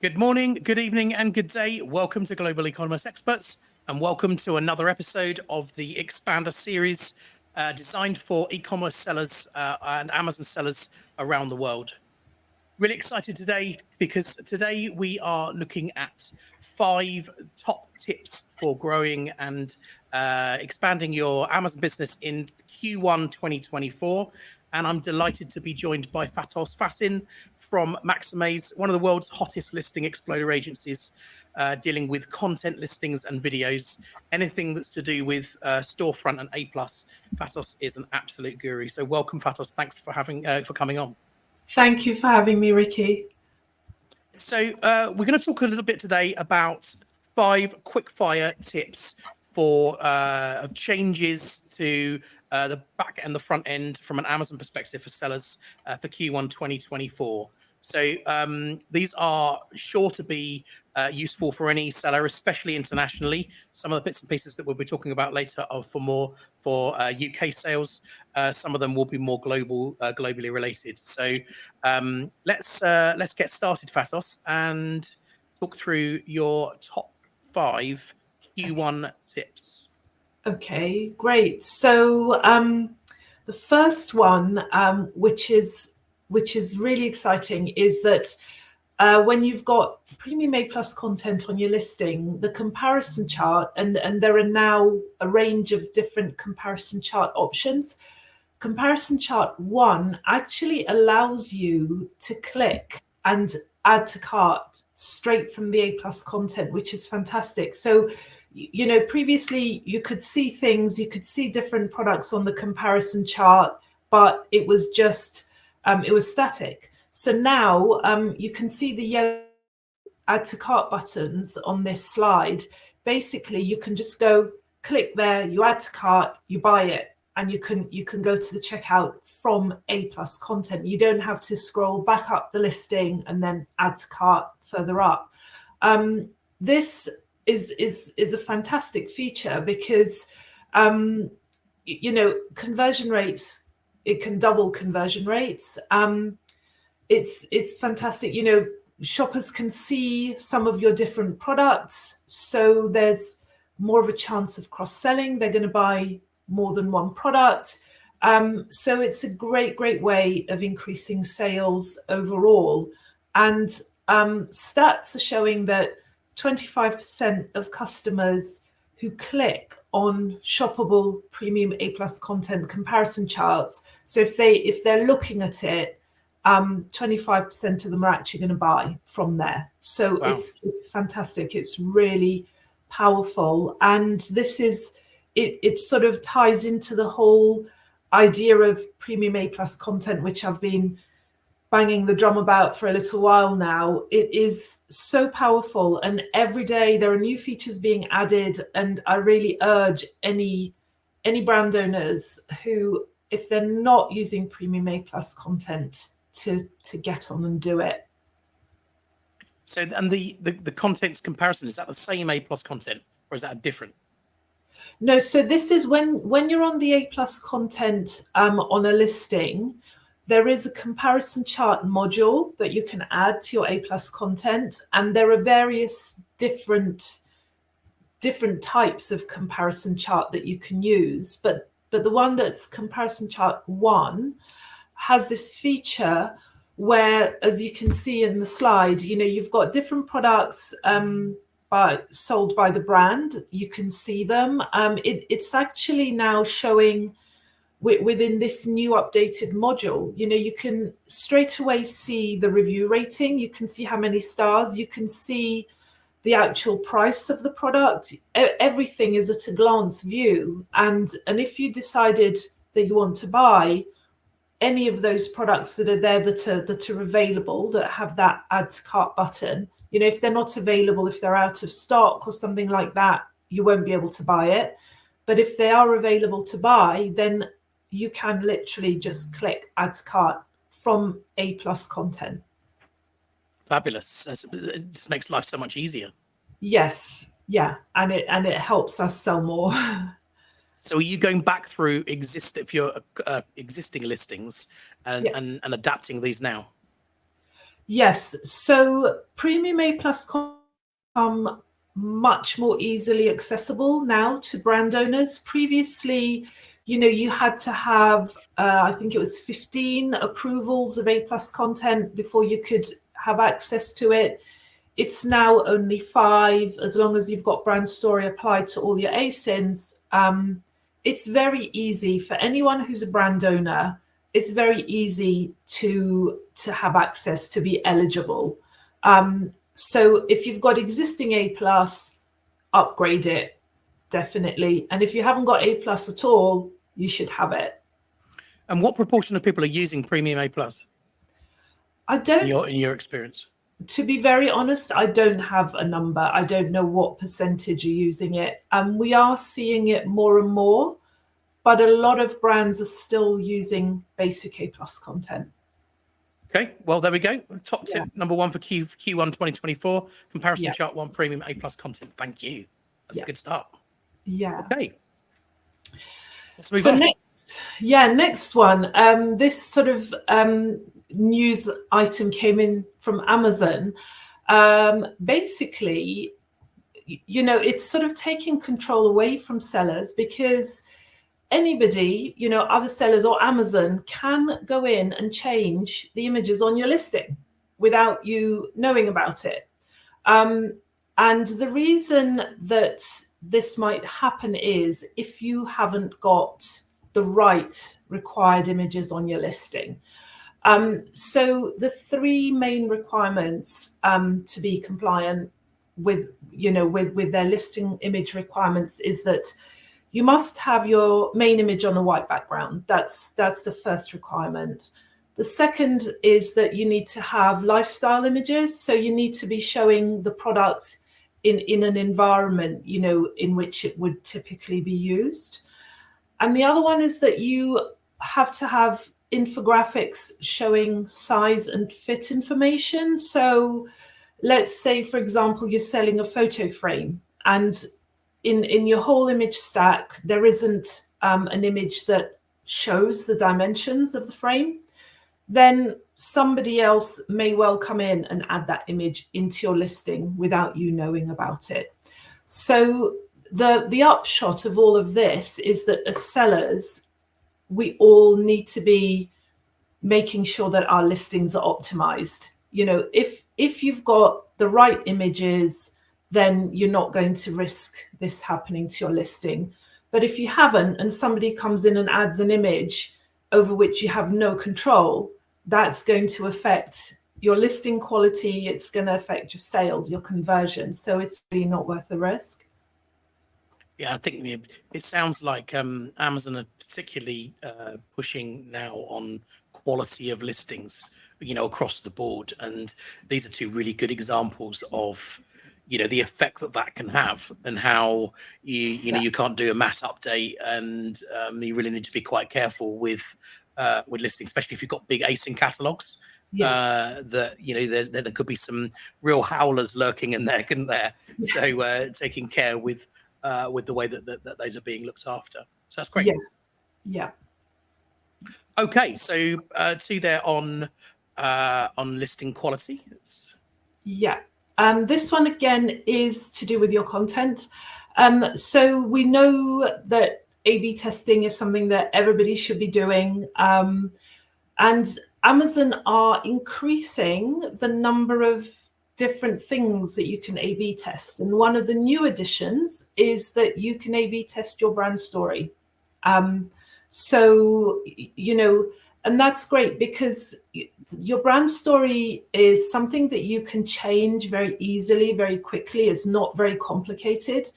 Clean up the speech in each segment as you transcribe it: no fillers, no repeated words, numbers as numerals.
Good morning, good evening, and good day. Welcome to Global E-commerce Experts, and welcome to another episode of the Expander series designed for e-commerce sellers and Amazon sellers around the world. Really excited today because today we are looking at 5 top tips for growing and expanding your Amazon business in Q1 2024. And I'm delighted to be joined by Fatos Fatin from Maximize, one of the world's hottest listing exploder agencies, dealing with content listings and videos. Anything that's to do with storefront and A+, Fatos is an absolute guru. So welcome, Fatos. Thanks for coming on. Thank you for having me, Ricky. So we're going to talk a little bit today about 5 quick-fire tips for changes to the back and the front end from an Amazon perspective for sellers for Q1 2024. So these are sure to be useful for any seller, especially internationally. Some of the bits and pieces that we'll be talking about later are for UK sales. Some of them will be more globally related. So let's get started, Fatos, and talk through your top 5 Q1 tips. Okay, great. So the first one, which is really exciting, is that when you've got Premium A+ content on your listing, the comparison chart, and there are now a range of different comparison chart options. Comparison chart 1 actually allows you to click and add to cart straight from the A+ content, which is fantastic. So, you know, previously you could see things, you could see different products on the comparison chart, but it was just, it was static. So now you can see the yellow add to cart buttons on this slide. Basically, you can just go click there, you add to cart, you buy it, and you can go to the checkout from A+ content. You don't have to scroll back up the listing and then add to cart further up. This is a fantastic feature because you know, conversion rates, it can double conversion rates. It's fantastic. You know, shoppers can see some of your different products, so there's more of a chance of cross-selling. They're going to buy more than one product. So it's a great way of increasing sales overall. And stats are showing that 25% of customers who click on shoppable Premium A+ content comparison charts, so if they're looking at it, 25% of them are actually going to buy from there. So wow. It's fantastic. It's really powerful, and this is it sort of ties into the whole idea of Premium A+ content, which I've been banging the drum about for a little while now. It is so powerful, and every day there are new features being added, and I really urge any brand owners who, if they're not using Premium A+ content, to get on and do it. So, and the contents comparison, is that the same A+ content, or is that different? No, so this is when you're on the A+ content on a listing, there is a comparison chart module that you can add to your A+ content, and there are various different types of comparison chart that you can use. But the one that's comparison chart 1 has this feature where, as you can see in the slide, you know, you've got different products sold by the brand. You can see them. It's actually now showing within this new updated module. You know, you can straight away see the review rating. You can see how many stars. You can see the actual price of the product. Everything is at a glance view. And if you decided that you want to buy any of those products that are there that are available, that have that add to cart button, you know, if they're not available, if they're out of stock or something like that, you won't be able to buy it. But if they are available to buy, then you can literally just click add to cart from A+ content. Fabulous. It just makes life so much easier. Yes, yeah, and it helps us sell more. So are you going back through existing listings and adapting these now? Yes. So Premium A Plus become much more easily accessible now to brand owners. Previously, you had to have, I think it was 15 approvals of A Plus content before you could have access to it. It's now only 5, as long as you've got brand story applied to all your ASINs. It's very easy for anyone who's a brand owner. It's very easy to have access, to be eligible. So if you've got existing A plus, upgrade it, definitely. And if you haven't got A plus at all, you should have it. And what proportion of people are using Premium A plus? I don't. In your experience. To be very honest, I don't have a number. I don't know what percentage are using it. We are seeing it more and more, but a lot of brands are still using basic A plus content. Okay, well, there we go. Top tip number 1 for Q1 2024, comparison chart 1, Premium A plus content. Thank you. That's a good start. Yeah. Okay. Let's move on. Next one. This sort of news item came in from Amazon. Basically, it's sort of taking control away from sellers, because anybody, other sellers or Amazon, can go in and change the images on your listing without you knowing about it. And the reason that this might happen is if you haven't got the right required images on your listing. So the 3 main requirements to be compliant with their listing image requirements is that you must have your main image on a white background. That's the first requirement. The second is that you need to have lifestyle images. So you need to be showing the product in an environment, in which it would typically be used. And the other one is that you have to have infographics showing size and fit information. So let's say, for example, you're selling a photo frame, and in your whole image stack, there isn't an image that shows the dimensions of the frame. Then somebody else may well come in and add that image into your listing without you knowing about it. So the upshot of all of this is that as sellers, we all need to be making sure that our listings are optimized. If you've got the right images, then you're not going to risk this happening to your listing. But if you haven't, and somebody comes in and adds an image over which you have no control, that's going to affect your listing quality. It's going to affect your sales, your conversion. So it's really not worth the risk. Yeah, I think it sounds like Amazon are particularly pushing now on quality of listings, across the board. And these are 2 really good examples of, the effect that can have, and how you can't do a mass update, and you really need to be quite careful with listings, especially if you've got big ASIN catalogs. That there could be some real howlers lurking in there, couldn't there? So taking care with the way that those are being looked after. So that's great. Yeah. Okay, so 2 there on listing quality. This one again is to do with your content. So we know that A/B testing is something that everybody should be doing, and Amazon are increasing the number of different things that you can A/B test. And one of the new additions is that you can A/B test your brand story. So, and that's great, because your brand story is something that you can change very easily, very quickly. It's not very complicated.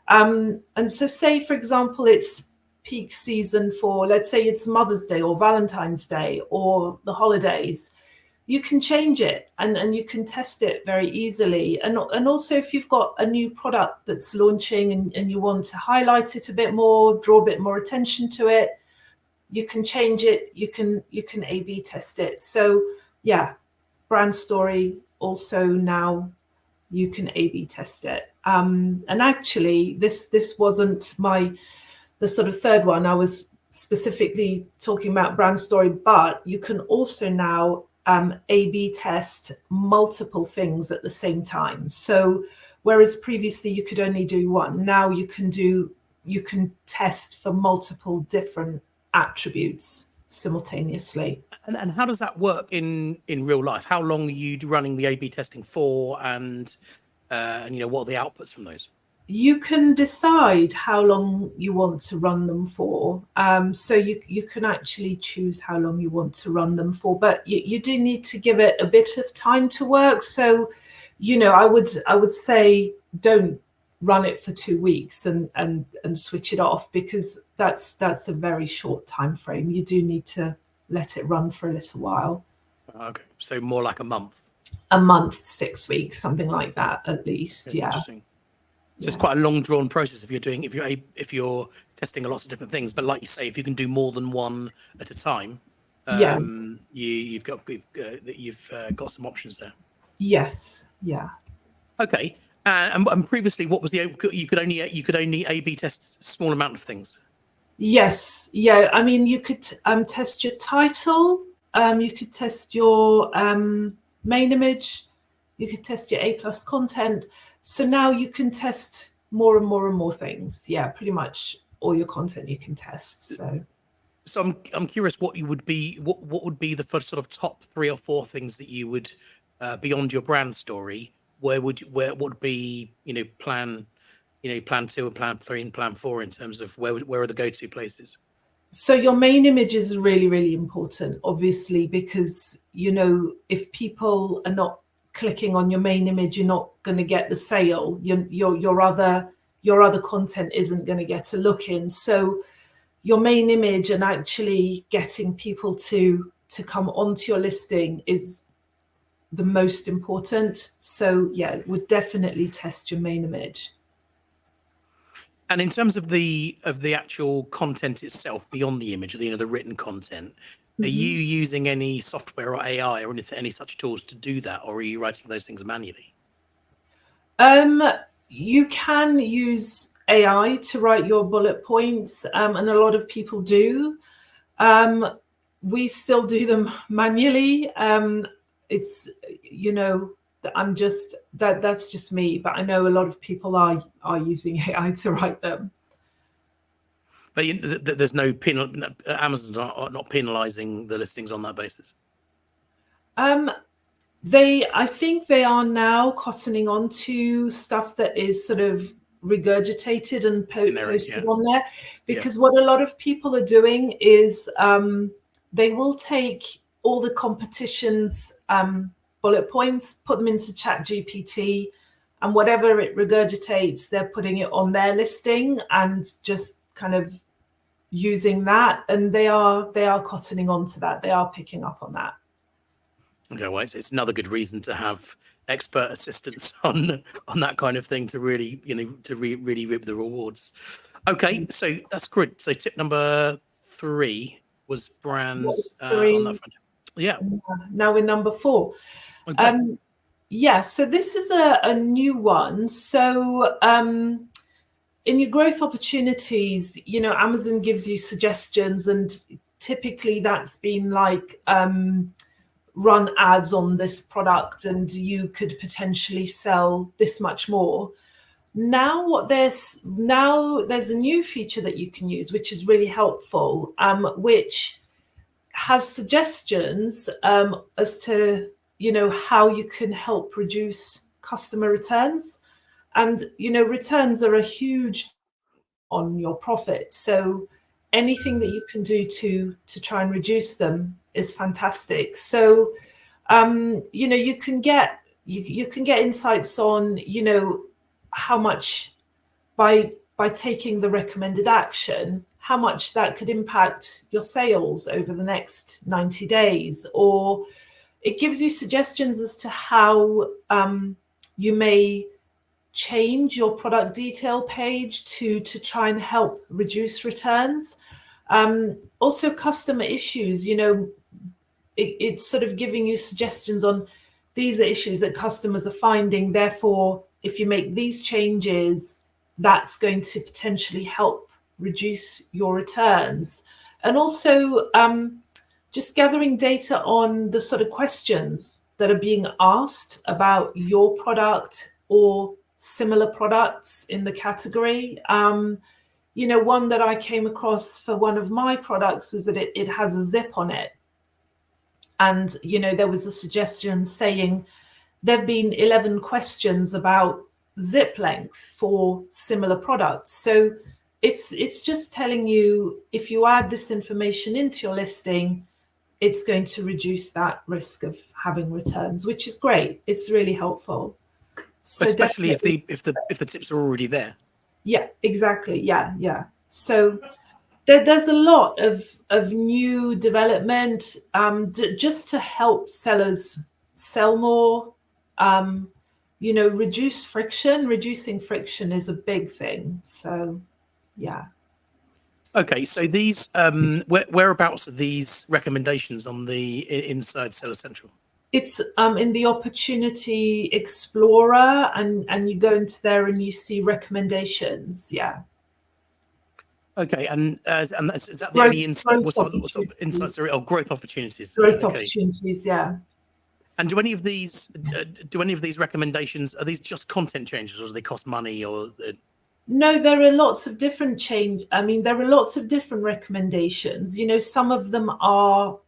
And so say, for example, it's peak season for, let's say it's Mother's Day or Valentine's Day or the holidays. You can change it and you can test it very easily. And also, if you've got a new product that's launching and you want to highlight it a bit more, draw a bit more attention to it, you can change it. You can A/B test it. So yeah, brand story also now you can A/B test it. And actually, this wasn't the sort of third one. I was specifically talking about brand story, but you can also now A/B test multiple things at the same time. So whereas previously you could only do one, now you can test for multiple different attributes simultaneously. And how does that work in real life? How long are you running the A/B testing for, and what are the outputs from those? You can decide how long you want to run them for. So you can actually choose how long you want to run them for, but you do need to give it a bit of time to work. So, I would say don't run it for 2 weeks and switch it off, because that's a very short time frame. You do need to let it run for a little while. Okay, so more like a month. A month, 6 weeks, something like that, at least. Yeah. Interesting. So it's quite a long drawn process if you're testing lots of different things. But like you say, if you can do more than one at a time, you've got some options there. Yes. Yeah. Okay. And previously, what was you could only A/B test small amount of things? Yes. Yeah. I mean, you could test your title. You could test your main image. You could test your A+ content. So now you can test more and more and more things. Yeah, pretty much all your content you can test. So I'm curious what would be the first sort of top 3 or 4 things that you would beyond your brand story. What would be plan 2 and plan 3 and plan 4 in terms of where are the go-to places? So your main image is really, really important, obviously, because if people are not clicking on your main image, you're not going to get the sale. Your other content isn't going to get a look in. So your main image and actually getting people to come onto your listing is the most important. So yeah, would definitely test your main image. And in terms of the actual content itself, beyond the image, the written content, are you using any software or AI or any such tools to do that, or are you writing those things manually? You can use AI to write your bullet points, and a lot of people do. We still do them manually. It's that's just me, but I know a lot of people are using AI to write them. But there's no Amazon's not penalizing the listings on that basis. I think they are now cottoning on to stuff that is sort of regurgitated and posted on there, because what a lot of people are doing is they will take all the competition's bullet points, put them into ChatGPT, and whatever it regurgitates, they're putting it on their listing and just kind of using that, and they are cottoning on to that. They are picking up on that. Okay, well, it's another good reason to have expert assistance on that kind of thing to really really reap the rewards. Okay, so that's good. So tip number 3 was brands on that front. Yeah. Now we're number 4. Okay. Yeah, so this is a new one. So in your growth opportunities, Amazon gives you suggestions, and typically that's been like run ads on this product and you could potentially sell this much more. Now there's a new feature that you can use, which is really helpful, which has suggestions as to how you can help reduce customer returns. And returns are a huge on your profit. So anything that you can do to try and reduce them is fantastic. So you can get insights on how much by taking the recommended action, how much that could impact your sales over the next 90 days, or it gives you suggestions as to how you may change your product detail page to try and help reduce returns. Also customer issues, it's sort of giving you suggestions on these are issues that customers are finding. Therefore, if you make these changes, that's going to potentially help reduce your returns. And also just gathering data on the sort of questions that are being asked about your product or similar products in the category. One that I came across for one of my products was that it has a zip on it. And, there was a suggestion saying there have been 11 questions about zip length for similar products. So it's just telling you, if you add this information into your listing, it's going to reduce that risk of having returns, which is great. It's really helpful. So especially if the tips are already there. Yeah, exactly. Yeah. So there's a lot of new development just to help sellers sell more. Reduce friction. Reducing friction is a big thing. So, yeah. Okay, so these whereabouts are these recommendations on the inside Seller Central? It's in the Opportunity Explorer, and you go into there and you see recommendations. Yeah. Okay, and is that the only insight? What sort of insights are growth opportunities? Growth opportunities, yeah. And do any of these recommendations, are these just content changes, or do they cost money? Or no, there are lots of different there are lots of different recommendations. Some of them are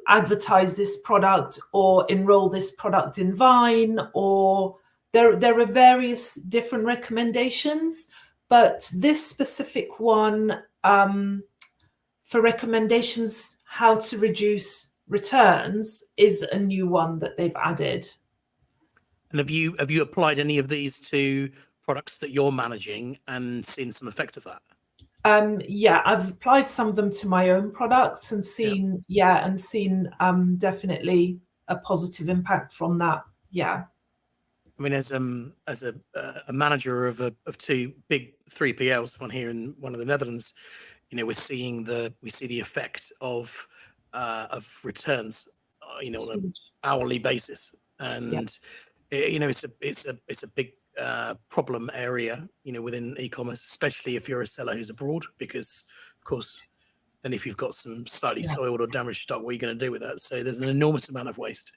advertise this product or enroll this product in Vine, or there are various different recommendations. But this specific one, for recommendations how to reduce returns, is a new one that they've added. And have you applied any of these to products that you're managing and seen some effect of that? Yeah, I've applied some of them to my own products and seen definitely a positive impact from that. Yeah. I mean, as a manager of two big 3PLs, one here and one in the Netherlands, we see the effect of returns, on an hourly basis, and it's a big problem area, within e-commerce, especially if you're a seller who's abroad, because of course, then if you've got some slightly soiled or damaged stock, what are you going to do with that? So there's an enormous amount of waste.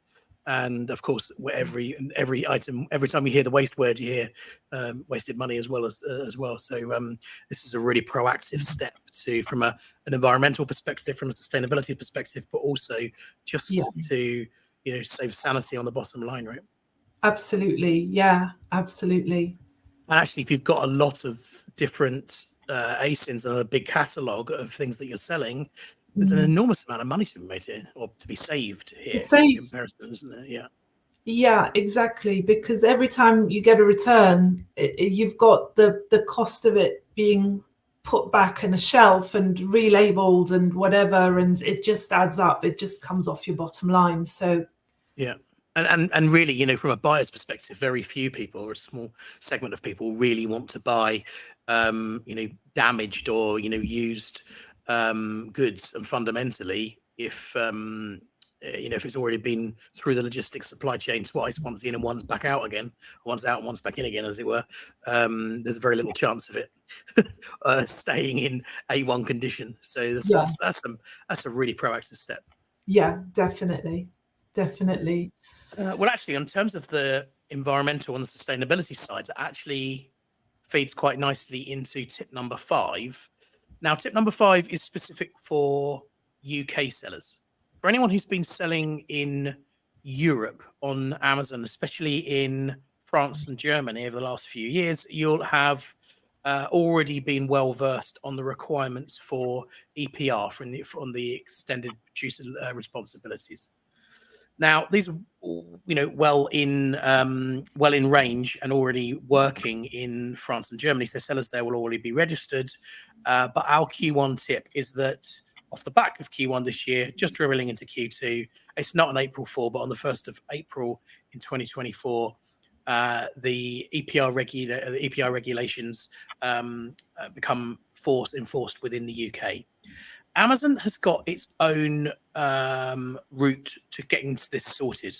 And of course, every item, every time you hear the waste word, you hear wasted money as well. So this is a really proactive step from an environmental perspective, from a sustainability perspective, but also just to save sanity on the bottom line, right? Absolutely, yeah, absolutely. And actually, if you've got a lot of different ASINs and a big catalog of things that you're selling, there's an enormous amount of money to be made here, or to be saved here. In comparison, isn't it? Yeah. Yeah, exactly. Because every time you get a return, you've got the cost of it being put back in a shelf and relabeled and whatever, and it just adds up. It just comes off your bottom line. So yeah. And really, from a buyer's perspective, very few people, or a small segment of people, really want to buy, damaged or used goods. And fundamentally, if it's already been through the logistics supply chain twice, once in and once back out again, once out and once back in again, as it were, there's very little chance of it staying in A1 condition. So that's a really proactive step. Yeah, definitely. Well, actually, in terms of the environmental and the sustainability side, it actually feeds quite nicely into tip number 5. Now, tip number 5 is specific for UK sellers. For anyone who's been selling in Europe on Amazon, especially in France and Germany over the last few years, you'll have already been well versed on the requirements for EPR, from the extended producer responsibilities. Now, these are, well in range and already working in France and Germany. So sellers there will already be registered. But our Q1 tip is that off the back of Q1 this year, just dribbling into Q2, it's not an April 4, but on the 1st of April in 2024, the EPR regulations become enforced within the UK. Amazon has got its own route to getting this sorted.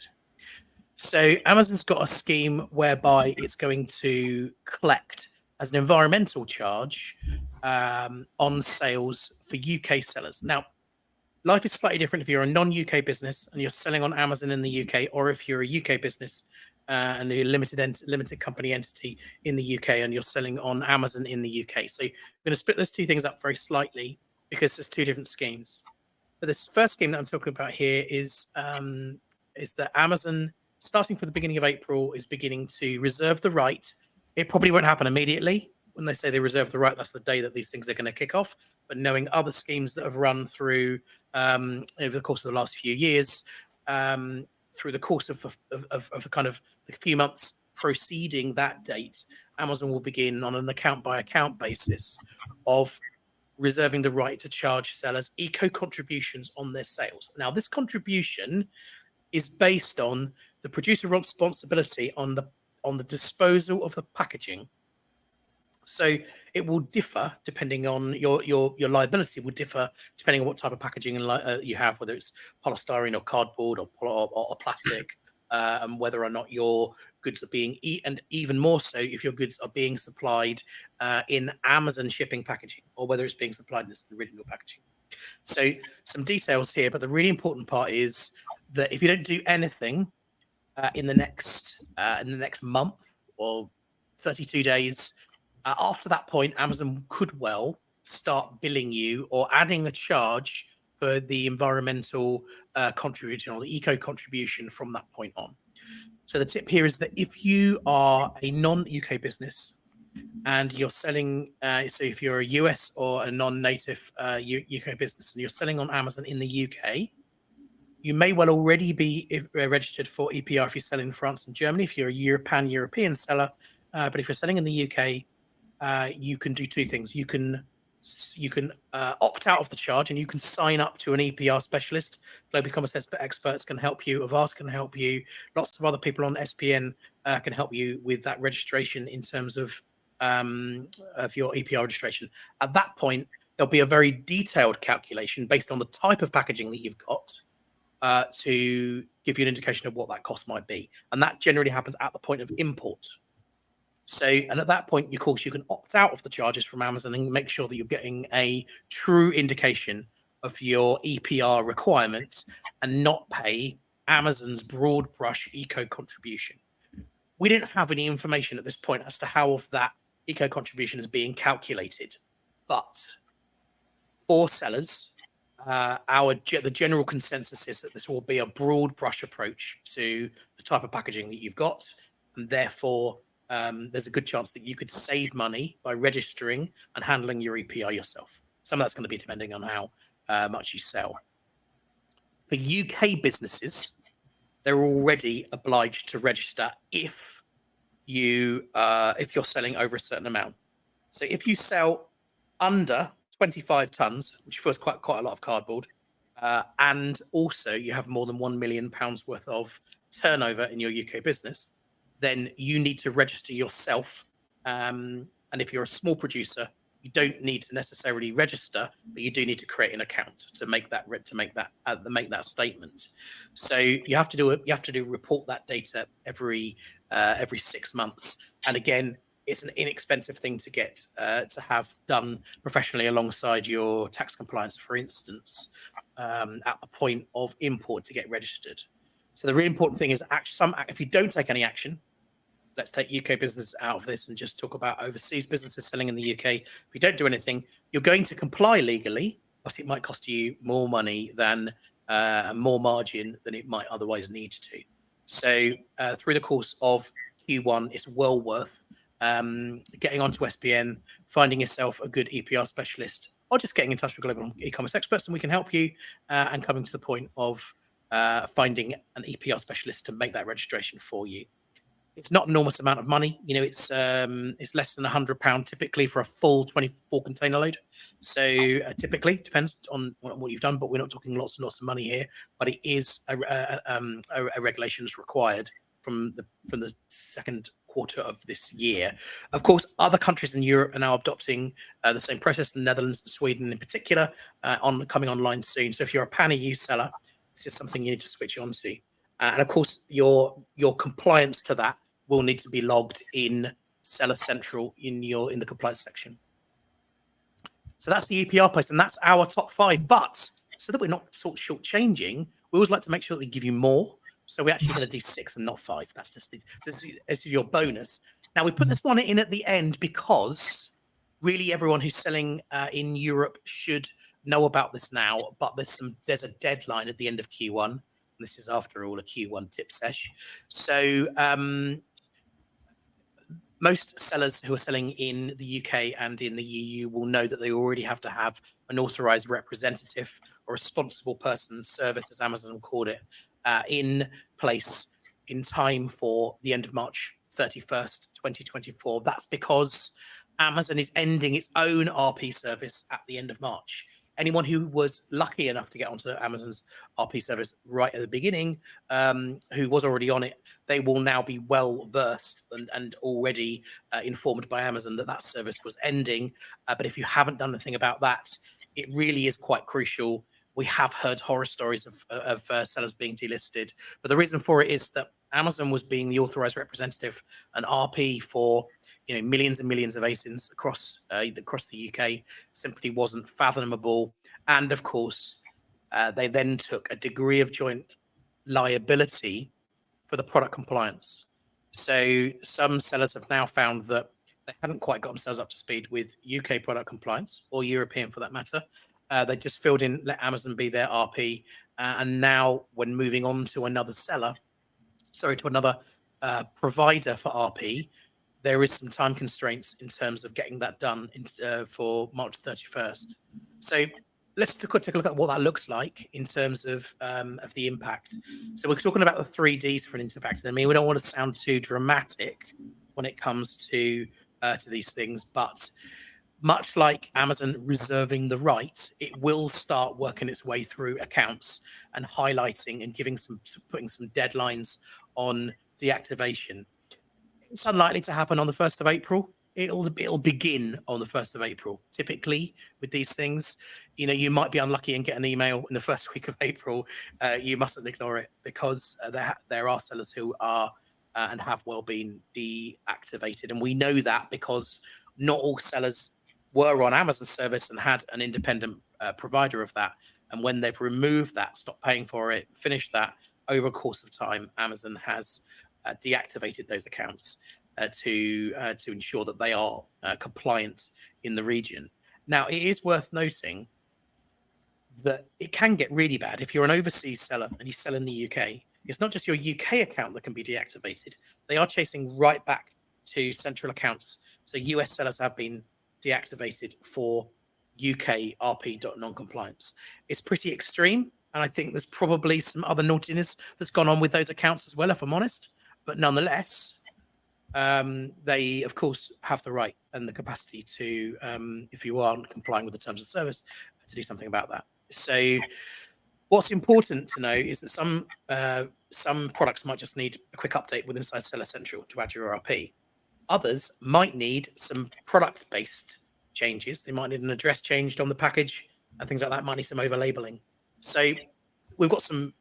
So Amazon's got a scheme whereby it's going to collect as an environmental charge on sales for UK sellers. Now, Life is slightly different if you're a non-UK business and you're selling on Amazon in the UK, or if you're a UK business and you're a limited company entity in the UK and you're selling on Amazon in the UK. So I'm going to split those two things up very slightly because there's two different schemes. But this first scheme that I'm talking about here is that Amazon, starting from the beginning of April, is beginning to reserve the right. It probably won't happen immediately. When they say they reserve the right, that's the day that these things are going to kick off. But knowing other schemes that have run through over the course of the last few years, through the course of the kind of the few months preceding that date, Amazon will begin on an account by account basis of reserving the right to charge sellers eco contributions on their sales. Now, this contribution is based on the producer responsibility on the disposal of the packaging. So it will differ depending on your liability will differ depending on what type of packaging you have, whether it's polystyrene or cardboard or plastic, and whether or not your goods are being and even more so if your goods are being supplied in Amazon shipping packaging, or whether it's being supplied in its original packaging. So some details here, but the really important part is that if you don't do anything in the next month or 32 days, after that point, Amazon could well start billing you or adding a charge for the environmental contribution or the eco contribution from that point on. So the tip here is that if you are a non-UK business and you're selling, so if you're a US or a non-native UK business and you're selling on Amazon in the UK, you may well already be registered for EPR if you sell in France and Germany, if you're a European seller. But if you're selling in the UK, you can do two things. You can opt out of the charge and you can sign up to an EPR specialist. Global Commerce Experts can help you. Avast can help you. Lots of other people on SPN can help you with that registration in terms of your EPR registration. At that point, there'll be a very detailed calculation based on the type of packaging that you've got to give you an indication of what that cost might be. And that generally happens at the point of import. So, and at that point, of course, you can opt out of the charges from Amazon and make sure that you're getting a true indication of your EPR requirements and not pay Amazon's broad brush eco contribution. We don't have any information at this point as to how of that eco contribution is being calculated, but for sellers, the general consensus is that this will be a broad brush approach to the type of packaging that you've got, and therefore there's a good chance that you could save money by registering and handling your EPR yourself. Some of that's going to be depending on how much you sell. For UK businesses, they're already obliged to register if you're selling over a certain amount. So if you sell under 25 tons, which feels quite a lot of cardboard, and also you have more than £1 million worth of turnover in your UK business, then you need to register yourself. And if you're a small producer, you don't need to necessarily register, but you do need to create an account to make that statement. So you have to report that data every 6 months. And again, it's an inexpensive thing to get to have done professionally alongside your tax compliance, for instance, at the point of import to get registered. So the really important thing is if you don't take any action, let's take UK business out of this and just talk about overseas businesses selling in the UK. If you don't do anything, you're going to comply legally, but it might cost you more money than more margin than it might otherwise need to. So through the course of Q1, it's well worth getting onto SPN, finding yourself a good EPR specialist, or just getting in touch with Global E-commerce Experts, and we can help you and coming to the point of finding an EPR specialist to make that registration for you. It's not an enormous amount of money. It's less than £100 typically for a full 24 container load. So typically, depends on what you've done, but we're not talking lots and lots of money here. But it is a regulation is required from the second quarter of this year. Of course, other countries in Europe are now adopting the same process. The Netherlands and Sweden, in particular, coming online soon. So if you're a pan-EU seller, this is something you need to switch on to. And of course, your compliance to that will need to be logged in Seller Central in the compliance section. So that's the EPR post, and that's our top 5. But so that we're not sort of shortchanging, we always like to make sure that we give you more. So we're actually going to do 6 and not 5. That's just this is your bonus. Now we put this one in at the end because really everyone who's selling in Europe should know about this now. But there's a deadline at the end of Q1. And this is after all a Q1 tip sesh. So most sellers who are selling in the UK and in the EU will know that they already have to have an authorized representative or responsible person service, as Amazon called it, in place in time for the end of March 31st, 2024. That's because Amazon is ending its own RP service at the end of March. Anyone who was lucky enough to get onto Amazon's RP service right at the beginning, who was already on it, they will now be well versed and already informed by Amazon that service was ending. But if you haven't done anything about that, it really is quite crucial. We have heard horror stories of sellers being delisted, but the reason for it is that Amazon was being the authorized representative and RP for millions and millions of ASINs across the UK simply wasn't fathomable. And of course, they then took a degree of joint liability for the product compliance. So some sellers have now found that they hadn't quite got themselves up to speed with UK product compliance, or European for that matter. They just filled in, let Amazon be their RP. And now when moving on to another provider for RP, there is some time constraints in terms of getting that done for March 31st. So let's take a look at what that looks like in terms of the impact. So we're talking about the 3Ds for an impact. I mean, we don't want to sound too dramatic when it comes to these things, but much like Amazon reserving the right, it will start working its way through accounts and highlighting and putting some deadlines on deactivation. It's unlikely to happen on the 1st of April. It'll begin on the 1st of April. Typically with these things, you might be unlucky and get an email in the first week of April. You mustn't ignore it, because there are sellers who are and have well been deactivated. And we know that because not all sellers were on Amazon's service and had an independent provider of that. And when they've removed that, stopped paying for it, finished that, over a course of time, Amazon has deactivated those accounts to ensure that they are compliant in the region. Now, it is worth noting that it can get really bad if you're an overseas seller and you sell in the UK. It's not just your UK account that can be deactivated. They are chasing right back to central accounts. So US sellers have been deactivated for UK RP non-compliance. It's pretty extreme. And I think there's probably some other naughtiness that's gone on with those accounts as well, if I'm honest. But nonetheless, they, of course, have the right and the capacity to, if you aren't complying with the terms of service, to do something about that. So what's important to know is that some products might just need a quick update with Inside Seller Central to add your RP. Others might need some product-based changes. They might need an address changed on the package and things like that. Might need some over-labeling. So we've got some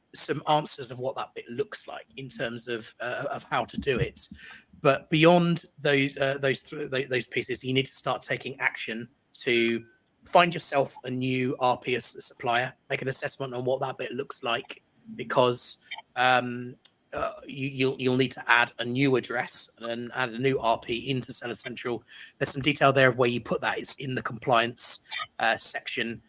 answers of what that bit looks like in terms of how to do it. But beyond those pieces, you need to start taking action to find yourself a new RP as a supplier, make an assessment on what that bit looks like, because you'll need to add a new address and add a new RP into Seller Central. There's some detail there of where you put that. It's in the compliance section,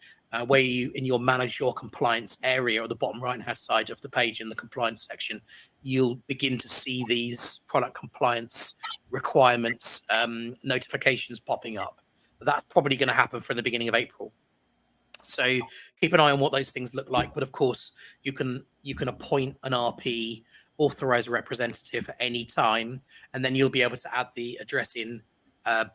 where you, in your manage your compliance area, or the bottom right hand side of the page in the compliance section, you'll begin to see these product compliance requirements notifications popping up. That's probably going to happen from the beginning of April. So keep an eye on what those things look like. But of course, you can appoint an RP authorized representative at any time, and then you'll be able to add the address in,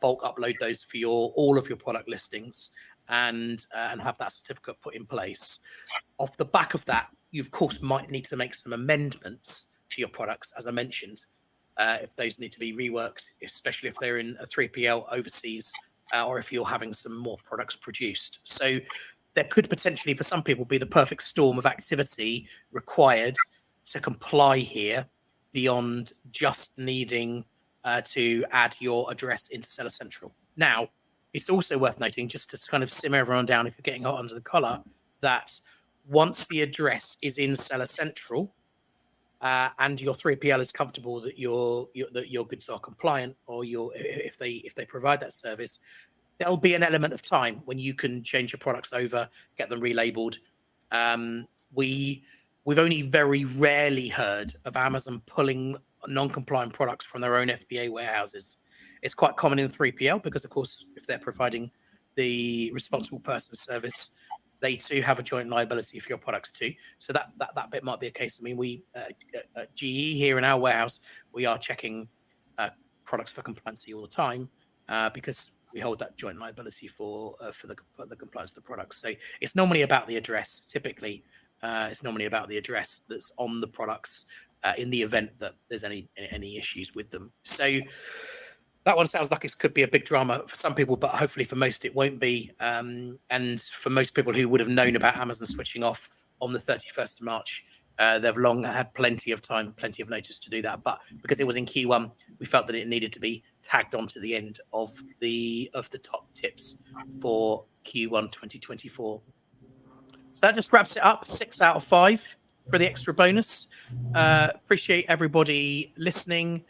bulk upload those for all of your product listings, and have that certificate put in place. Off the back of that, you of course might need to make some amendments to your products, as I mentioned, if those need to be reworked, especially if they're in a 3PL overseas, or if you're having some more products produced. So there could potentially, for some people, be the perfect storm of activity required to comply here, beyond just needing to add your address into Seller Central. Now, it's also worth noting, just to kind of simmer everyone down if you're getting hot under the collar, that once the address is in Seller Central, and your 3PL is comfortable that your goods are compliant, or if they provide that service, there'll be an element of time when you can change your products over, get them relabeled. We've only very rarely heard of Amazon pulling non-compliant products from their own FBA warehouses. It's quite common in 3PL because, of course, if they're providing the responsible person service, they too have a joint liability for your products too. So that bit might be a case. I mean, we at GE here in our warehouse, we are checking products for compliancy all the time because we hold that joint liability for the compliance of the products. So it's normally about the address. Typically, it's normally about the address that's on the products in the event that there's any issues with them. So that one sounds like it could be a big drama for some people, but hopefully for most it won't be. And for most people who would have known about Amazon switching off on the 31st of March, they've long had plenty of time, plenty of notice to do that. But because it was in Q1, we felt that it needed to be tagged onto the end of the top tips for Q1 2024. So that just wraps it up. 6 out of 5 for the extra bonus. Appreciate everybody listening.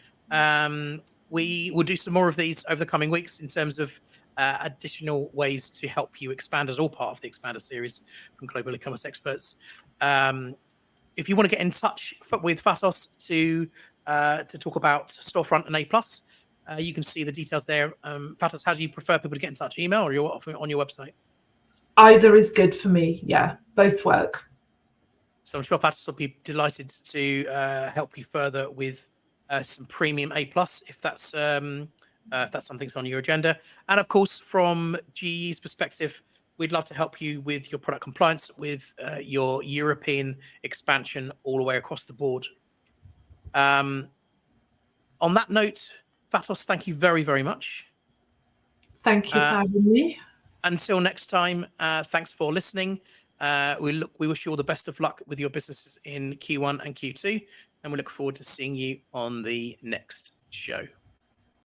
We will do some more of these over the coming weeks in terms of additional ways to help you expand as all part of the Expander series from Global E-commerce Experts. If you want to get in touch with Fatos to talk about Storefront and A+, you can see the details there. Fatos, how do you prefer people to get in touch? Email or on your website? Either is good for me. Yeah, both work. So I'm sure Fatos will be delighted to help you further with some premium A+, if that's something that's on your agenda. And of course, from GE's perspective, we'd love to help you with your product compliance, with your European expansion all the way across the board. On that note, Fatos, thank you very, very much. Thank you for having me. Until next time, thanks for listening. We wish you all the best of luck with your businesses in Q1 and Q2, and we look forward to seeing you on the next show.